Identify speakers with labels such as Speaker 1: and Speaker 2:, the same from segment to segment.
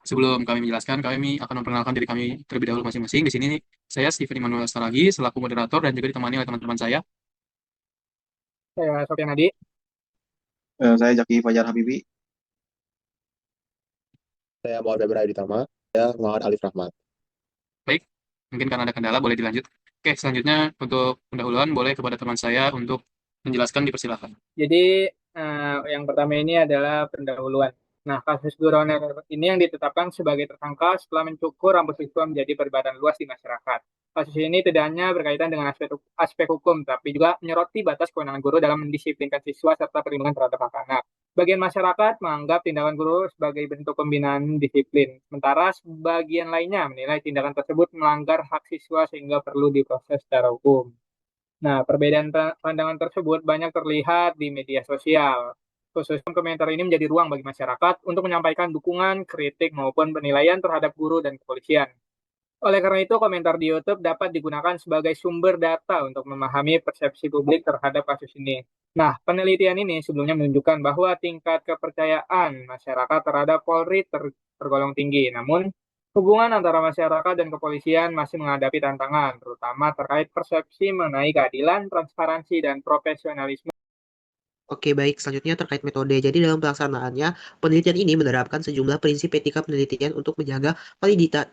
Speaker 1: Sebelum kami menjelaskan, kami akan memperkenalkan diri kami terlebih dahulu masing-masing. Di sini saya Steven Immanuel Saragi selaku moderator dan juga ditemani oleh teman-teman saya.
Speaker 2: Saya Sofian Adi.
Speaker 3: Saya Zaki Fajar Habibi.
Speaker 4: Saya Muhammad Ibrahim Ditama. Saya Muhammad Alif Rahmat.
Speaker 1: Baik, mungkin karena ada kendala boleh dilanjut. Oke, selanjutnya untuk pendahuluan boleh kepada teman saya untuk menjelaskan, dipersilakan.
Speaker 2: Jadi yang pertama ini adalah pendahuluan. Nah, kasus buronan ini yang ditetapkan sebagai tersangka setelah mencukur rambut siswa menjadi perdebatan luas di masyarakat. Kasus ini tidak hanya berkaitan dengan aspek hukum, tapi juga menyoroti batas kewenangan guru dalam mendisiplinkan siswa serta perlindungan terhadap hak anak. Bagian masyarakat menganggap tindakan guru sebagai bentuk pembinaan disiplin, sementara sebagian lainnya menilai tindakan tersebut melanggar hak siswa sehingga perlu diproses secara hukum. Nah, perbedaan pandangan tersebut banyak terlihat di media sosial. Khususnya komentar ini menjadi ruang bagi masyarakat untuk menyampaikan dukungan, kritik, maupun penilaian terhadap guru dan kepolisian. Oleh karena itu, komentar di YouTube dapat digunakan sebagai sumber data untuk memahami persepsi publik terhadap kasus ini. Nah, penelitian ini sebelumnya menunjukkan bahwa tingkat kepercayaan masyarakat terhadap Polri tergolong tinggi. Namun, hubungan antara masyarakat dan kepolisian masih menghadapi tantangan, terutama terkait persepsi mengenai keadilan, transparansi, dan profesionalisme.
Speaker 5: Oke, baik. Selanjutnya terkait metode. Jadi dalam pelaksanaannya, penelitian ini menerapkan sejumlah prinsip etika penelitian untuk menjaga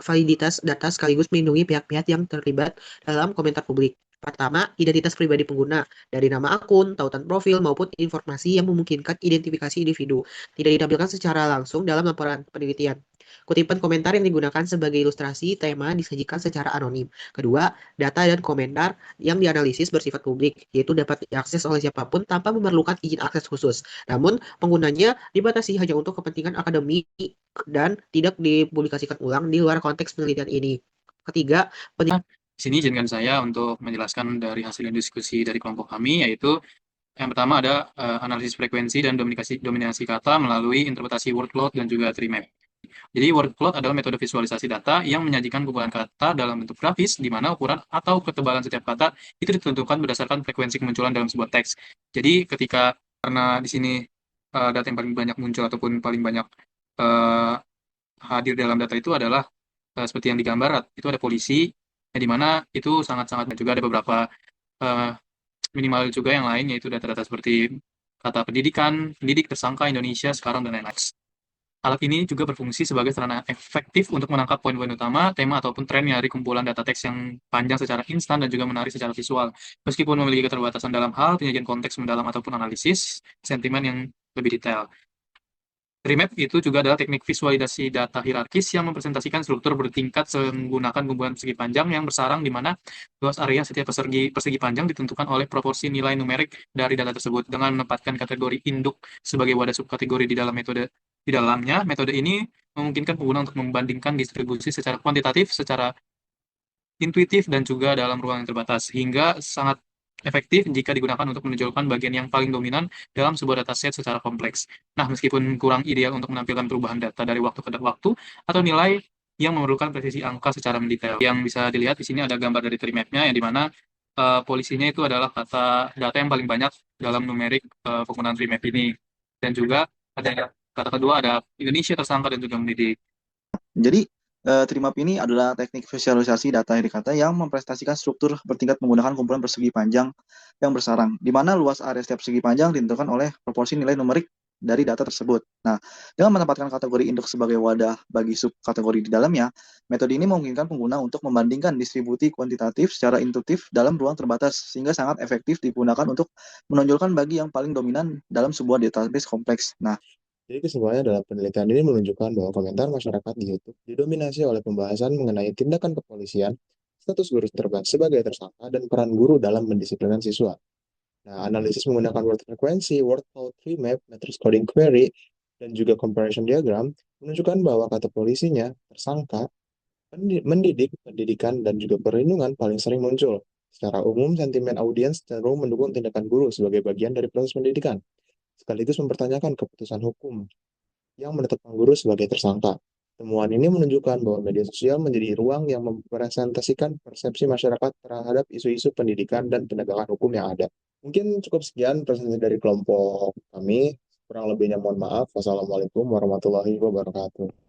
Speaker 5: validitas data sekaligus melindungi pihak-pihak yang terlibat dalam komentar publik. Pertama, identitas pribadi pengguna, dari nama akun, tautan profil, maupun informasi yang memungkinkan identifikasi individu, tidak ditampilkan secara langsung dalam laporan penelitian. Kutipan komentar yang digunakan sebagai ilustrasi tema disajikan secara anonim. Kedua, data dan komentar yang dianalisis bersifat publik, yaitu dapat diakses oleh siapapun tanpa memerlukan izin akses khusus. Namun, penggunanya dibatasi hanya untuk kepentingan akademik dan tidak dipublikasikan ulang di luar konteks penelitian ini. Ketiga,
Speaker 1: Di sini izinkan saya untuk menjelaskan dari hasil diskusi dari kelompok kami, yaitu yang pertama ada analisis frekuensi dan dominasi kata melalui interpretasi word cloud dan juga tree map. Jadi word cloud adalah metode visualisasi data yang menyajikan kumpulan kata dalam bentuk grafis, di mana ukuran atau ketebalan setiap kata itu ditentukan berdasarkan frekuensi kemunculan dalam sebuah teks. Jadi ketika karena di sini data yang paling banyak muncul ataupun paling banyak eh, hadir dalam data itu adalah seperti yang digambar, itu ada polisi, yang di mana itu sangat-sangat, dan juga ada beberapa eh, minimal juga yang lain, yaitu data-data seperti kata pendidikan, pendidik, tersangka, Indonesia, sekarang, dan lain-lain. Alat ini juga berfungsi sebagai sarana efektif untuk menangkap poin-poin utama, tema, ataupun tren dari kumpulan data teks yang panjang secara instan dan juga menarik secara visual. Meskipun memiliki keterbatasan dalam hal penyajian konteks mendalam ataupun analisis sentimen yang lebih detail. Remap itu juga adalah teknik visualisasi data hierarkis yang mempresentasikan struktur bertingkat menggunakan kumpulan persegi panjang yang bersarang, di mana luas area setiap persegi panjang ditentukan oleh proporsi nilai numerik dari data tersebut, dengan menempatkan kategori induk sebagai wadah subkategori di dalam metode. Di dalamnya, metode ini memungkinkan pengguna untuk membandingkan distribusi secara kuantitatif, secara intuitif, dan juga dalam ruang yang terbatas, hingga sangat efektif jika digunakan untuk menonjolkan bagian yang paling dominan dalam sebuah dataset secara kompleks. Nah, meskipun kurang ideal untuk menampilkan perubahan data dari waktu ke waktu atau nilai yang memerlukan presisi angka secara mendetail. Yang bisa dilihat di sini ada gambar dari tree map-nya, yang dimana polisinya itu adalah data yang paling banyak dalam numerik penggunaan tree map ini. Dan juga ada kata kedua, ada Indonesia, tersangka, dan juga mendidik.
Speaker 3: Jadi, Trimap ini adalah teknik visualisasi data yang dikata yang mempresentasikan struktur bertingkat menggunakan kumpulan persegi panjang yang bersarang, di mana luas area setiap persegi panjang ditentukan oleh proporsi nilai numerik dari data tersebut. Nah, dengan menempatkan kategori induk sebagai wadah bagi subkategori di dalamnya, metode ini memungkinkan pengguna untuk membandingkan distribusi kuantitatif secara intuitif dalam ruang terbatas, sehingga sangat efektif digunakan untuk menonjolkan bagi yang paling dominan dalam sebuah database kompleks. Nah,
Speaker 4: Jadi kesimpulannya adalah penelitian ini menunjukkan bahwa komentar masyarakat di YouTube didominasi oleh pembahasan mengenai tindakan kepolisian, status guru terbang sebagai tersangka, dan peran guru dalam mendisiplinkan siswa. Nah, analisis menggunakan word frekuensi, word cloud tree map, matrix coding query, dan juga comparison diagram menunjukkan bahwa kata polisinya, tersangka, mendidik, pendidikan, dan juga perlindungan paling sering muncul. Secara umum, sentimen audiens cenderung mendukung tindakan guru sebagai bagian dari proses pendidikan, sekaligus mempertanyakan keputusan hukum yang menetapkan guru sebagai tersangka. Temuan ini menunjukkan bahwa media sosial menjadi ruang yang merepresentasikan persepsi masyarakat terhadap isu-isu pendidikan dan penegakan hukum yang ada. Mungkin cukup sekian presentasi dari kelompok kami. Kurang lebihnya mohon maaf. Wassalamualaikum warahmatullahi wabarakatuh.